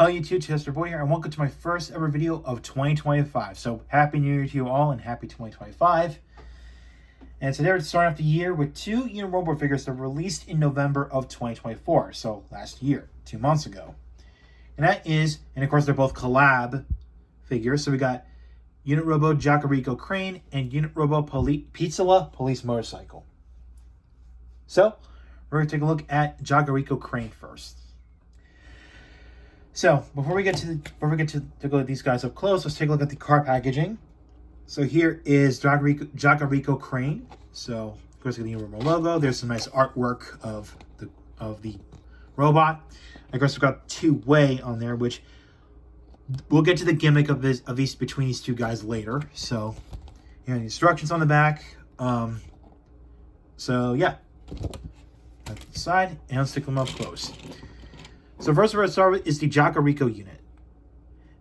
Hello YouTube, Chester Boy here, and welcome to my first ever video of 2025. So happy New Year to you all, and happy 2025. And today we're starting off the year with two Unitrobo figures that were released in November of 2024. So last year, 2 months ago. And that is, and of course they're both collab figures. So we got Unitrobo JagaricoCrane and Unitrobo PizzalaPoliceMotorcycle. So we're going to take a look at JagaricoCrane first. So before we get to look at these guys up close, let's take a look at the car packaging. So here is JagaricoCrane. So of course, we got the Unitrobo logo. There's some nice artwork of the robot. Of course, we've got two-way on there, which we'll get to the gimmick of these between these two guys later. So you know, the instructions on the back. So yeah, that's the side, and let's take them up close. So first we're going to start with is the Jagarico unit.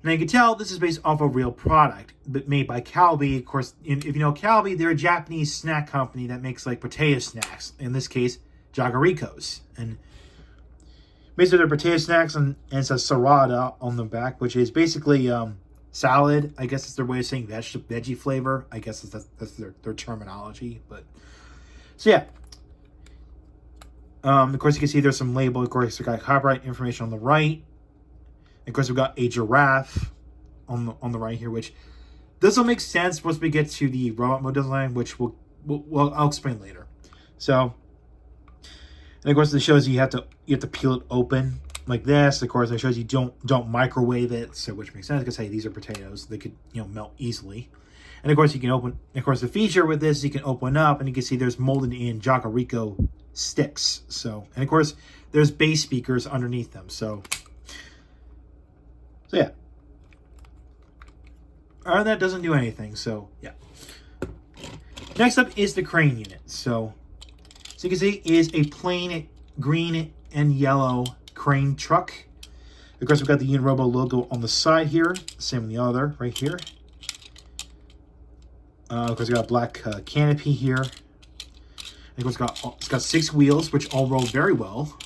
Now you can tell this is based off a real product, but made by Calbee. Of course, if you know Calbee, they're a Japanese snack company that makes like potato snacks. In this case, Jagaricos. And basically they're potato snacks, and it says Sarada on the back, which is basically salad. I guess it's their way of saying veggie flavor. I guess that's their terminology. But so yeah. Of course, you can see there's some label. Of course, we got copyright information on the right. And of course, we've got a giraffe on the right here, which this will make sense once we get to the robot mode design, which I'll explain later. So, and of course, it shows you have to peel it open like this. Of course, it shows you don't microwave it, so which makes sense because hey, these are potatoes; they could melt easily. And of course, you can open. Of course, the feature with this, you can open up, and you can see there's molded in Jagarico sticks. So, and of course, there's bass speakers underneath them. So yeah. That doesn't do anything. So yeah. Next up is the crane unit. So you can see is a plain green and yellow crane truck. Of course, we've got the Unitrobo logo on the side here. Same on the other right here. Of course, we got a black canopy here. And of course, it's got 6 wheels, which all roll very well.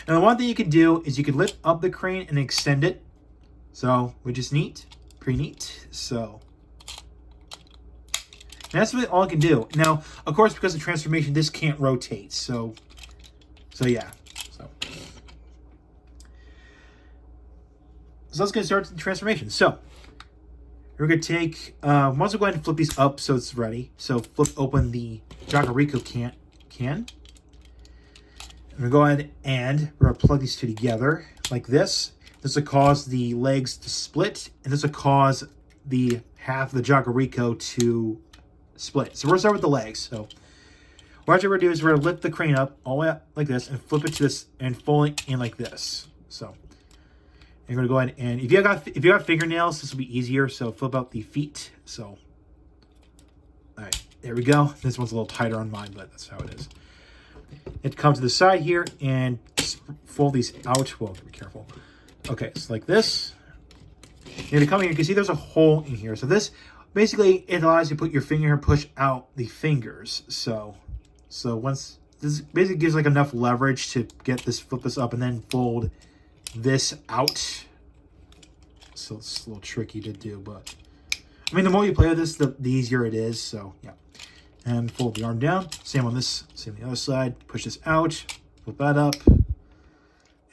And the one thing you can do is you can lift up the crane and extend it. So, which is neat. Pretty neat. So, and that's really all I can do. Now, of course, because of transformation, this can't rotate. So yeah. So let's get started with the transformation. So, we're going to take, once we go ahead and flip these up so it's ready. So flip open the Jagarico can. And we're going to go ahead and we're going to plug these two together like this. This will cause the legs to split, and this will cause the half of the Jagarico to split. So we're going to start with the legs. So what we're going to do is we're going to lift the crane up all the way up like this and flip it to this and fold it in like this. So you're going to go ahead and if you got fingernails, this will be easier. So flip out the feet. So all right, there we go. This one's a little tighter on mine, but that's how it is. It comes to the side here and fold these out. Well, be careful. Okay, so like this. And to come here, you can see there's a hole in here. So this basically it allows you to put your finger here and push out the fingers. So once this basically gives like enough leverage to get this, flip this up, and then fold this out. So it's a little tricky to do, but I mean, the more you play with this, the easier it is. So yeah, and fold the arm down. Same on this. Same on the other side. Push this out. Flip that up,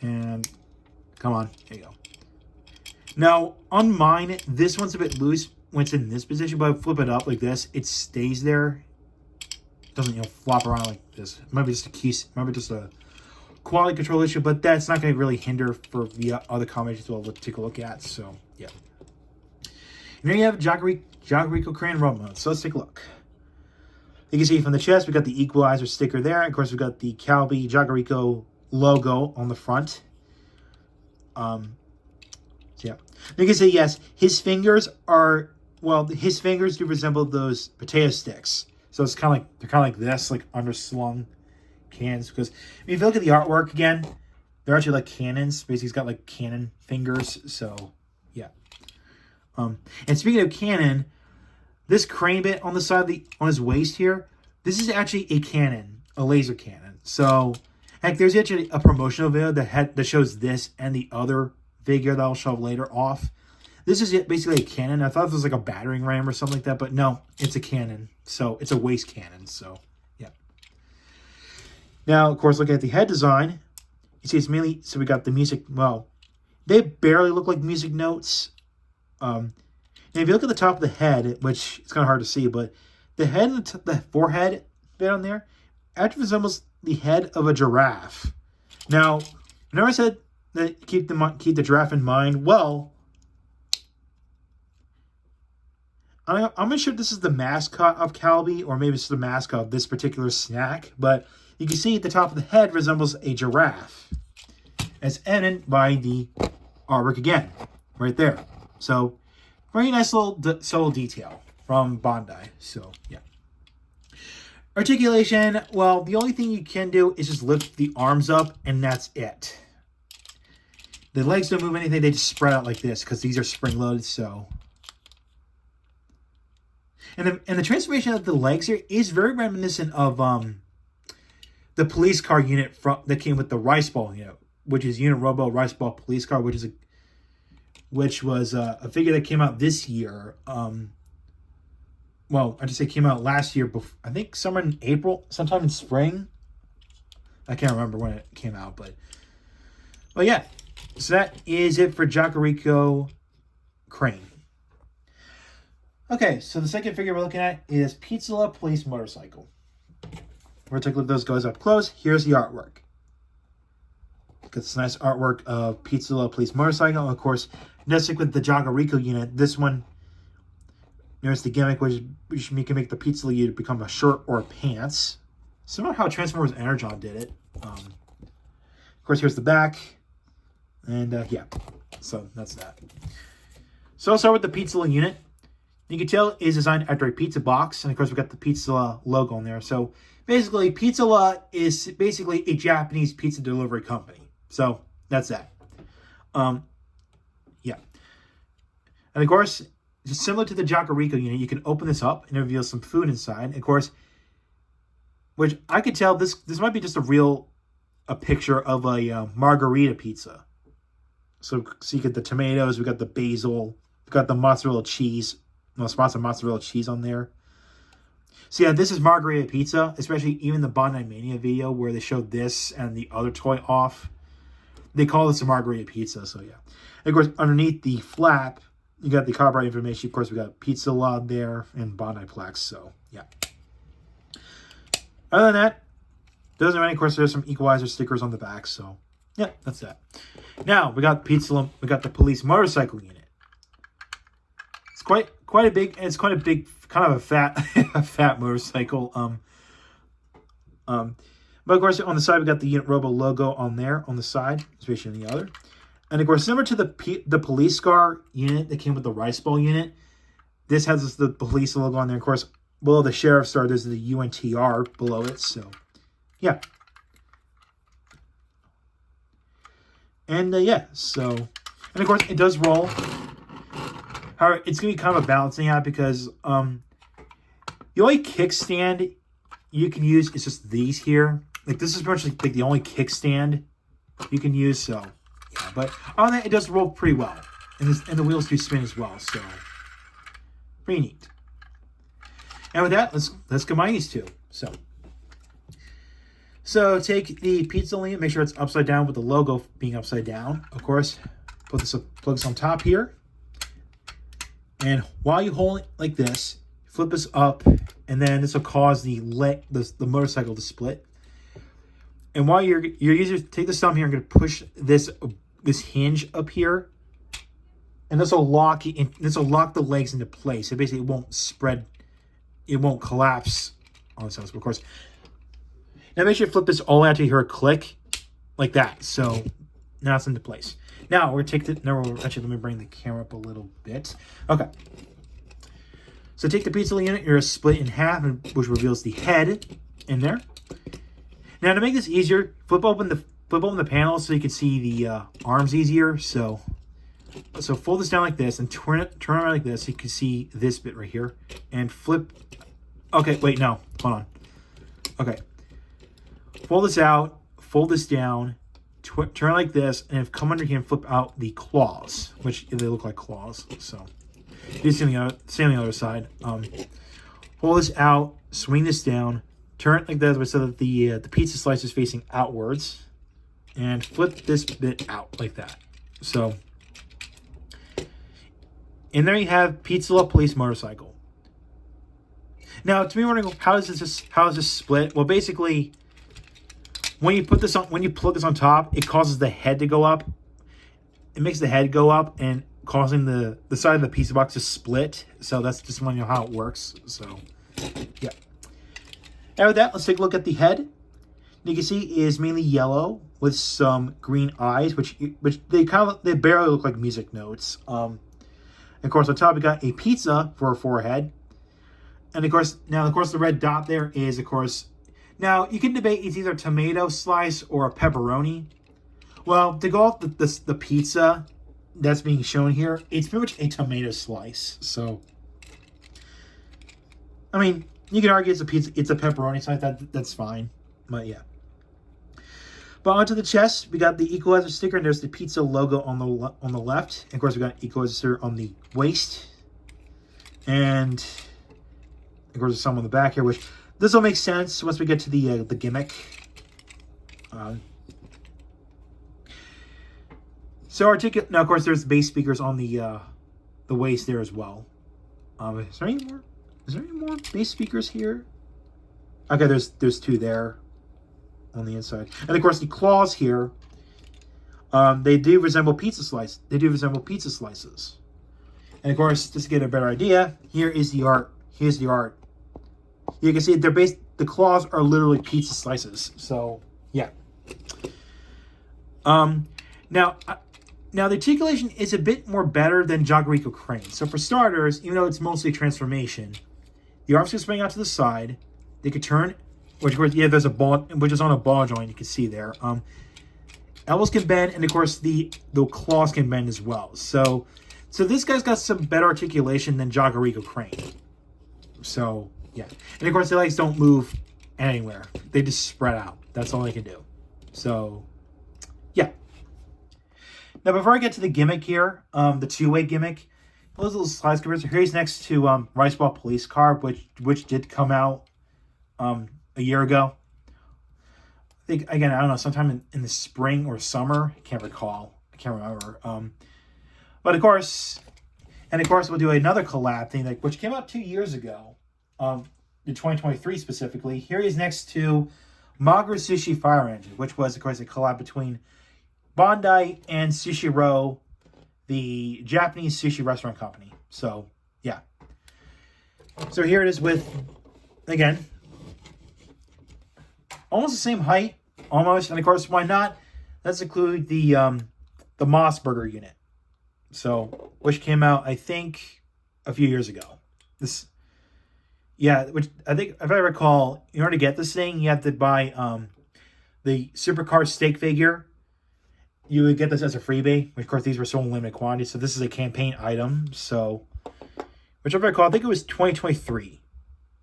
and come on. There you go. Now on mine, this one's a bit loose when it's in this position, but I flip it up like this, it stays there. It doesn't flop around like this. It might be just a key. Maybe just a quality control issue, but that's not going to really hinder for the other combinations we'll take a look at. So yeah. And there you have JagaricoCrane robot mode. So let's take a look. You can see from the chest, we got the equalizer sticker there. Of course, we've got the Calbee Jagarico logo on the front. So yeah. You can say yes, his fingers do resemble those potato sticks. So it's kind of like they're kind of like this, like underslung cans, because I mean, if you look at the artwork again, they're actually like cannons. Basically, he's got like cannon fingers. So yeah. And speaking of cannon, this crane bit on the side on his waist here, this is actually a cannon, a laser cannon. So heck, there's actually a promotional video that shows this and the other figure that I'll show later off. This is basically a cannon. I thought this was like a battering ram or something like that, but no, it's a cannon. So it's a waste cannon. So yeah. Now, of course, looking at the head design, you see it's mainly, so we got the music. Well, they barely look like music notes. And if you look at the top of the head, which it's kind of hard to see, but the head and the forehead bit on there actually resembles the head of a giraffe. Now, whenever I said that keep the giraffe in mind, well, I'm not sure if this is the mascot of Calbee, or maybe it's the mascot of this particular snack, but you can see at the top of the head resembles a giraffe, as evident by the artwork again, right there. So, very nice little subtle detail from Bondi. So, yeah. Articulation, well, the only thing you can do is just lift the arms up, and that's it. The legs don't move anything, they just spread out like this, because these are spring-loaded, so... And the transformation of the legs here is very reminiscent of the police car unit that came with the rice ball unit, which is Unitrobo rice ball police car, which was a figure that came out this year. Well, I just say came out last year. I think somewhere in April, sometime in spring. I can't remember when it came out, but yeah. So that is it for JagaricoCrane. Okay, so the second figure we're looking at is Pizza-laPoliceMotorcycle. We're going to take a look at those guys up close. Here's the artwork. Got this nice artwork of Pizza-laPoliceMotorcycle. Of course, just like with the Jagarico unit, this one, there's the gimmick, which you can make the pizza unit become a shirt or a pants. Similar to how Transformers Energon did it. Of course, here's the back. And yeah, so that's that. So I'll start with the pizza unit. You can tell it is designed after a pizza box, and of course we got the Pizza logo on there. So basically, Pizza is basically a Japanese pizza delivery company. So that's that. Yeah. And of course, just similar to the Jagarico unit, you can open this up and it reveals some food inside. And of course, which I could tell this might be just a picture of a margarita pizza. So you get the tomatoes, we got the basil, we got the mozzarella cheese. No, sponsored mozzarella cheese on there. So yeah, this is margarita pizza, especially even the Bondi Mania video where they showed this and the other toy off. They call this a margarita pizza, so yeah. And of course, underneath the flap, you got the copyright information. Of course, we got Pizza there and Bondi Plex, so yeah. Other than that, doesn't have any. Of course, there's some equalizer stickers on the back, so yeah, that's that. Now, we got the police motorcycle unit. It's quite a big, kind of a fat motorcycle. But of course, on the side we got the Unitrobo logo on there on the side, especially on the other. And of course, similar to the police car unit that came with the rice ball unit, this has the police logo on there. Of course, below the sheriff's star, there's the UNTR below it. So, yeah. And yeah, so, and of course, it does roll. However, it's going to be kind of a balancing act because the only kickstand you can use is just these here. Like, this is pretty much like the only kickstand you can use, so, yeah. But on that, it does roll pretty well. And the wheels do spin as well, so, pretty neat. And with that, let's combine these two. So take the pizza lane, make sure it's upside down with the logo being upside down. Of course, plug this on top here. And while you hold it like this, flip this up, and then this will cause the motorcycle to split. And while you're using, take this thumb here, I'm going to push this hinge up here, and this will lock the legs into place. So basically, it won't spread, it won't collapse on the sides. Of course, now make sure you flip this all out to hear a click, like that. So now it's into place. Now we're gonna take actually let me bring the camera up a little bit. Okay. So take the pizza unit, you're split in half, which reveals the head in there. Now to make this easier, flip open the panel so you can see the arms easier. So fold this down like this and turn around like this so you can see this bit right here. And flip. Okay, wait, no, hold on. Okay. Fold this out, fold this down, turn like this, and if come under here and flip out the claws, which they look like claws. So do the same on the other side. Pull this out, swing this down, turn it like that so that the pizza slice is facing outwards, and flip this bit out like that. So, and there you have Pizza-laPoliceMotorcycle. Now, to me, wondering how is this split? Well, basically, when you plug this on top, it causes the head to go up. It makes the head go up and causing the side of the pizza box to split. So that's just want to know how it works. So yeah. And with that, let's take a look at the head. You can see is mainly yellow with some green eyes, which they barely look like music notes. And of course on top we got a pizza for a forehead. And of course the red dot there is of course. Now you can debate it's either a tomato slice or a pepperoni. Well, to go off the pizza that's being shown here, it's pretty much a tomato slice. So, I mean, you can argue it's a pepperoni slice. That's fine, but yeah. But onto the chest, we got the equalizer sticker, and there's the pizza logo on the left. And of course, we got equalizer on the waist, and of course, there's some on the back here, which this will make sense once we get to the gimmick. So now, of course, there's bass speakers on the waist there as well. Is there any more bass speakers here? Okay, there's two there on the inside, and of course the claws here. They do resemble pizza slices. And of course, just to get a better idea, here is the art. Here's the art. You can see the claws are literally pizza slices. So yeah. Now the articulation is a bit more better than JagaricoCrane. So for starters, even though it's mostly transformation, the arms can swing out to the side. They could turn, which of course, yeah, there's a ball, which is on a ball joint. You can see there. Elbows can bend, and of course the claws can bend as well. So this guy's got some better articulation than JagaricoCrane. So yeah, and of course the legs don't move anywhere; they just spread out. That's all they can do. So yeah. Now, before I get to the gimmick here, the two-way gimmick, those little slide scripters. Here's next to Rice Ball Police Car, which did come out a year ago. I think again, I don't know, sometime in the spring or summer. I can't recall. I can't remember. But of course, we'll do another collab thing, which came out 2 years ago, in 2023 specifically. Here is next to Magura Sushi Fire Engine, which was of course a collab between Bondi and Sushiro, the Japanese sushi restaurant company. So, yeah. So here it is with, again, almost the same height, almost. And of course, why not? Let's include the Moss Burger unit. So, which came out, I think, a few years ago. Which I think, if I recall, in order to get this thing, you have to buy the Supercar steak figure. You would get this as a freebie. Of course, these were sold in limited quantity, so this is a campaign item. So, which I recall, I think it was 2023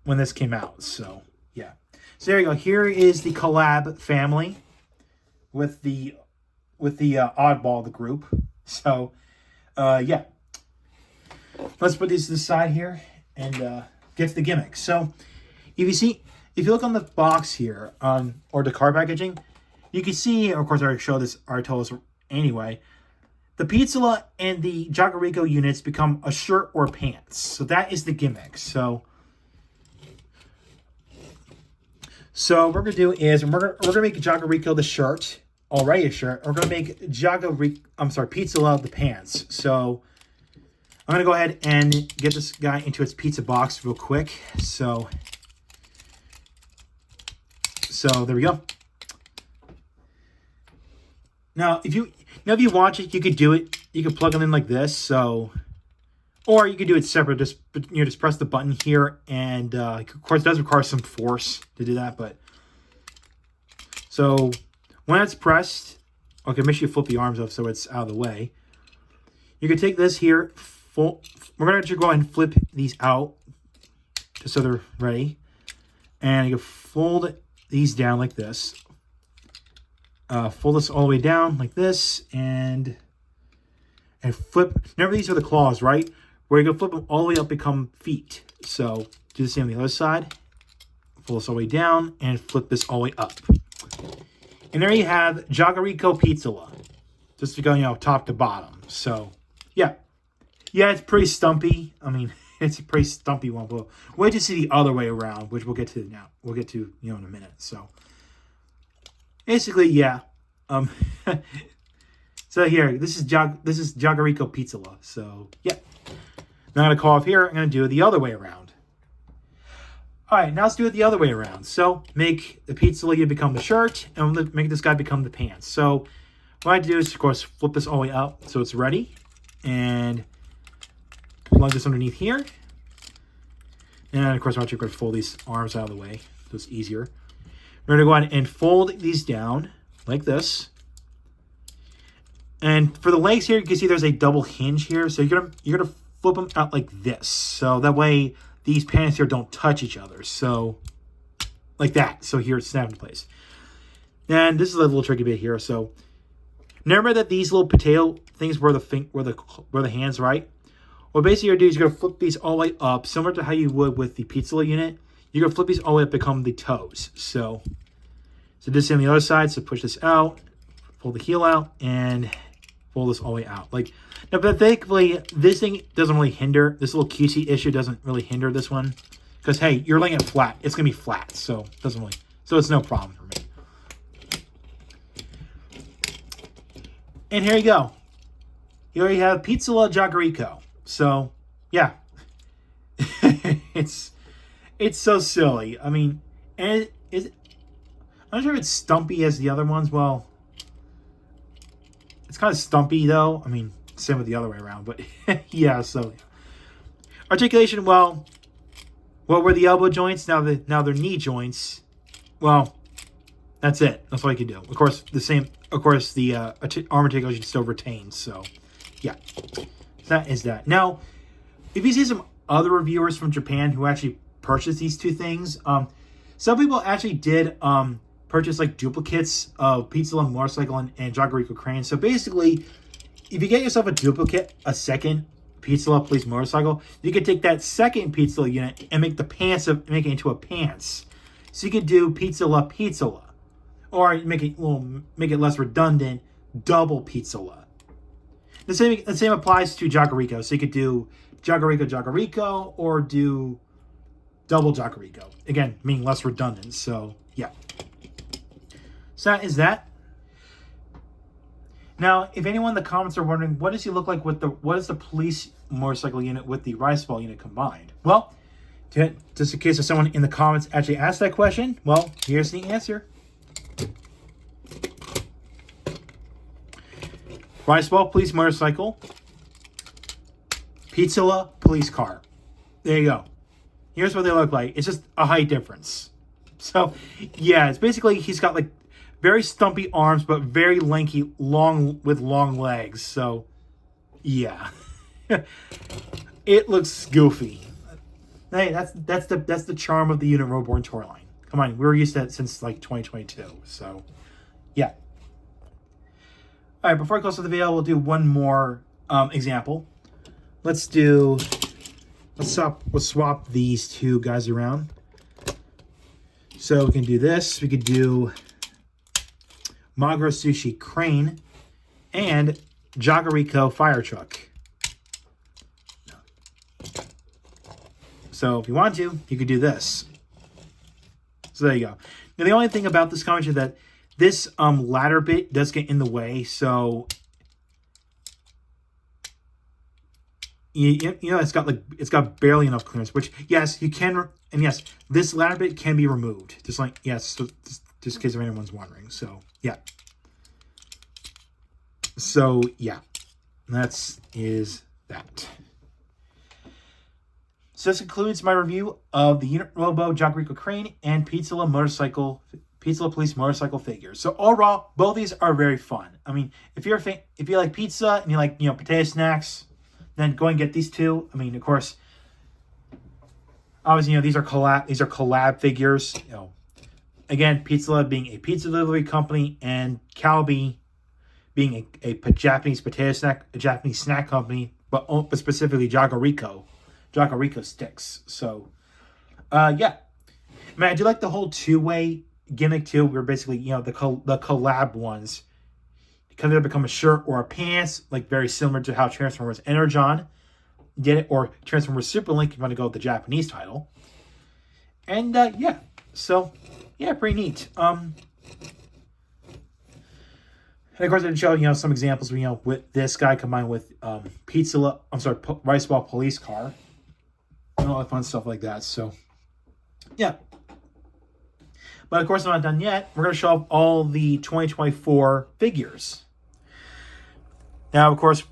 when this came out. So, yeah. So there you go. Here is the collab family with the oddball of the group. So, yeah. Let's put these to the side here and get to the gimmick. So, if you look on the box here, or the card packaging, you can see, of course, I already showed this, I told us anyway, the Pizzala and the Jagarico units become a shirt or pants. So that is the gimmick. So what we're going to do is, we're going to make Jagarico the shirt, already a shirt. We're going to make Pizzala the pants. So I'm going to go ahead and get this guy into its pizza box real quick. So there we go. Now, if you watch it, you could do it. You could plug them in like this. So, or you could do it separate. Just press the button here, and of course, it does require some force to do that. But so when it's pressed, okay, make sure you flip the arms up so it's out of the way. You can take this here. We're gonna go ahead and flip these out just so they're ready, and you can fold these down like this. fold this all the way down like this, and flip. Remember, these are the claws, right? Where you're going to flip them all the way up, become feet. So do the same on the other side. Fold this all the way down, and flip this all the way up. And there you have Jagarico Pizzala. Just to go, you know, top to bottom. So, yeah. Yeah, it's pretty stumpy. I mean, it's a pretty stumpy one. But wait to see the other way around, which we'll get to now. We'll get to, you know, in a minute. So, basically, yeah. So here, this is Jagarico Pizzala. So, yeah. Now I'm going to call off here. I'm going to do it the other way around. All right, now let's do it the other way around. So make the Pizzala become the shirt, and make this guy become the pants. So what I do is, of course, flip this all the way up so it's ready. And plug this underneath here. And, of course, I'm actually going to fold these arms out of the way so it's easier. We're going to go ahead and fold these down like this. And for the legs here, you can see there's a double hinge here. So you're gonna flip them out like this. So that way these pants here don't touch each other. So like that. So here it's snapped in place. And this is a little tricky bit here. So remember that these little potato things were the hands, right? What basically you're gonna do is you're gonna flip these all the way up, similar to how you would with the Pizzala unit. You're gonna flip these all the way up, become the toes. So do this on the other side. So push this out, pull the heel out, and fold this all the way out. Like, now, but thankfully, this thing doesn't really hinder. This little QC issue doesn't really hinder this one. Because, hey, you're laying it flat. It's going to be flat. So, it doesn't really, so it's no problem for me. And here you go. Here you have Pizzala Jagarico. So, yeah. it's so silly. I mean, and I'm not sure if it's stumpy as the other ones. Well, it's kind of stumpy, though. I mean, same with the other way around. But, yeah, so. Articulation, well, what were the elbow joints? Now they're knee joints. Well, that's it. That's all you can do. Of course, the arm articulation still retains. So, yeah. That is that. Now, if you see some other reviewers from Japan who actually purchased these two things, some people actually did purchase like duplicates of Pizza-laPoliceMotorcycle and JagaricoCrane. So basically, if you get yourself a duplicate, a second Pizza-laPoliceMotorcycle, you can take that second Pizzala unit and make it into a pants. So you could do Pizza-laPizzala, or make it less redundant, double Pizzala. The same applies to Jagarico. So you could do Jagarico, or do double Jagarico. Again, meaning less redundant. So yeah. So that is that. Now, if anyone in the comments are wondering, what does he look like what is the police motorcycle unit with the rice ball unit combined? Well, just in case if someone in the comments actually asked that question, well, here's the answer. Rice ball police motorcycle, Pizzala police car. There you go. Here's what they look like. It's just a height difference. So, yeah, it's basically he's got like very stumpy arms, but very lanky, with long legs. So, yeah, it looks goofy. Hey, that's the charm of the Unitroborn toy line. Come on, we were used to that since like 2022. So, yeah. All right, before I close the video, we'll do one more example. Let's swap these two guys around. So we can do this. We could do Magro Sushi Crane and Jagarico Fire Truck. So if you want to, you could do this. So there you go. Now the only thing about this comic is that this ladder bit does get in the way. So you know, it's got barely enough clearance. Which yes, you can, and yes, this ladder bit can be removed. Just like yes, just in case if anyone's wondering. So yeah. So yeah, that. So this concludes my review of the Unitrobo JagaricoCrane and Pizza-laPoliceMotorcycle figures. So overall, both these are very fun. I mean, if you like pizza and you like potato snacks, then go and get these two. I mean, of course, obviously these are collab figures. Again, Pizzala being a pizza delivery company, and Calbee being a Japanese potato snack, a Japanese snack company, but specifically Jagarico sticks. So, yeah. I mean, I do like the whole two-way gimmick too. Where basically, the collab ones, because they become a shirt or a pants, like very similar to how Transformers Energon did it, or Transformers Super Link, if you want to go with the Japanese title. And yeah, so yeah, pretty neat. And of course, I did show some examples. With this guy combined with Rice Ball Police Car, and all that fun stuff like that. So yeah. But of course, I'm not done yet. We're going to show off all the 2024 figures. Now, of course,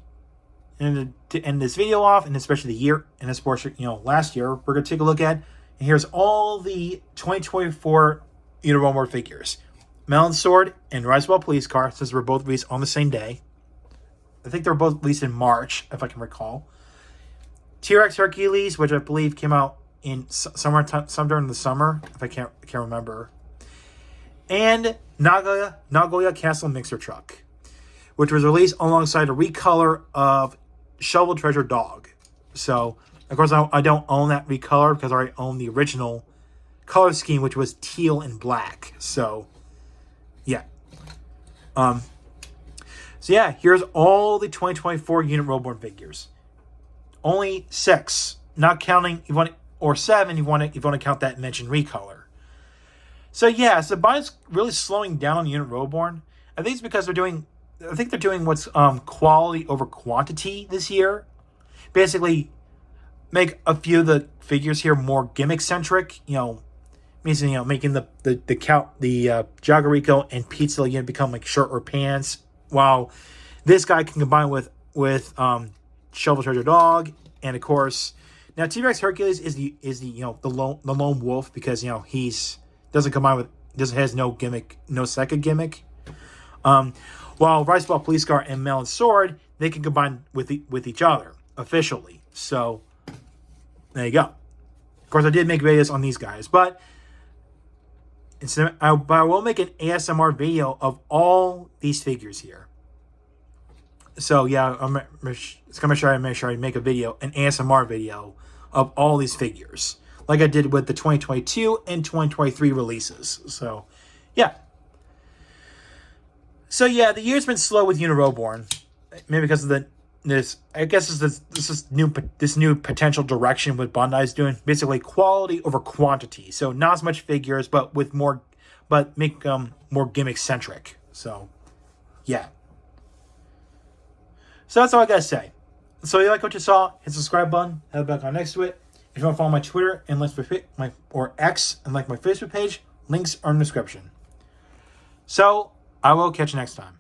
to end this video off, and especially the year, and this portion, last year, we're going to take a look at, and here's all the 2024 Unitrobo figures. Melon Sword and Rice Ball Police Car, since we're both released on the same day. I think they were both released in March, if I can recall. T-Rex Hercules, which I believe came out in some during the summer, if I can't remember. And Nagoya Castle Mixer Truck, which was released alongside a recolor of Shovel Treasure Dog. So, of course, I don't own that recolor because I already own the original color scheme, which was teal and black. So, yeah. So yeah, here's all the 2024 Unitroborn figures. Only 6, not counting or 7 if you want to count that mentioned recolor. So yeah, so buying's really slowing down on Unitroborn. I think it's because they're doing what's quality over quantity this year. Basically, make a few of the figures here more gimmick centric. Means making the Jagarico and Pizza become like shirt or pants, while this guy can combine with Shovel Treasure Dog, and of course now T-Rex Hercules is the lone wolf, because he's has no gimmick, no second gimmick. While Rice Ball Police Car and Melon Sword, they can combine with each other officially. So there you go. Of course, I did make videos on these guys, but I will make an ASMR video of all these figures here. So yeah, I'm gonna make sure I make an ASMR video of all these figures, like I did with the 2022 and 2023 releases. So yeah. So yeah, the year's been slow with Unitroborn, maybe because of this new potential direction what Bandai's doing, basically quality over quantity. So not as much figures, but make them more gimmick centric. So yeah. So that's all I gotta say. So you like what you saw, hit the subscribe button, head back on next to it. If you want to follow my Twitter and or X and like my Facebook page, links are in the description. So I will catch you next time.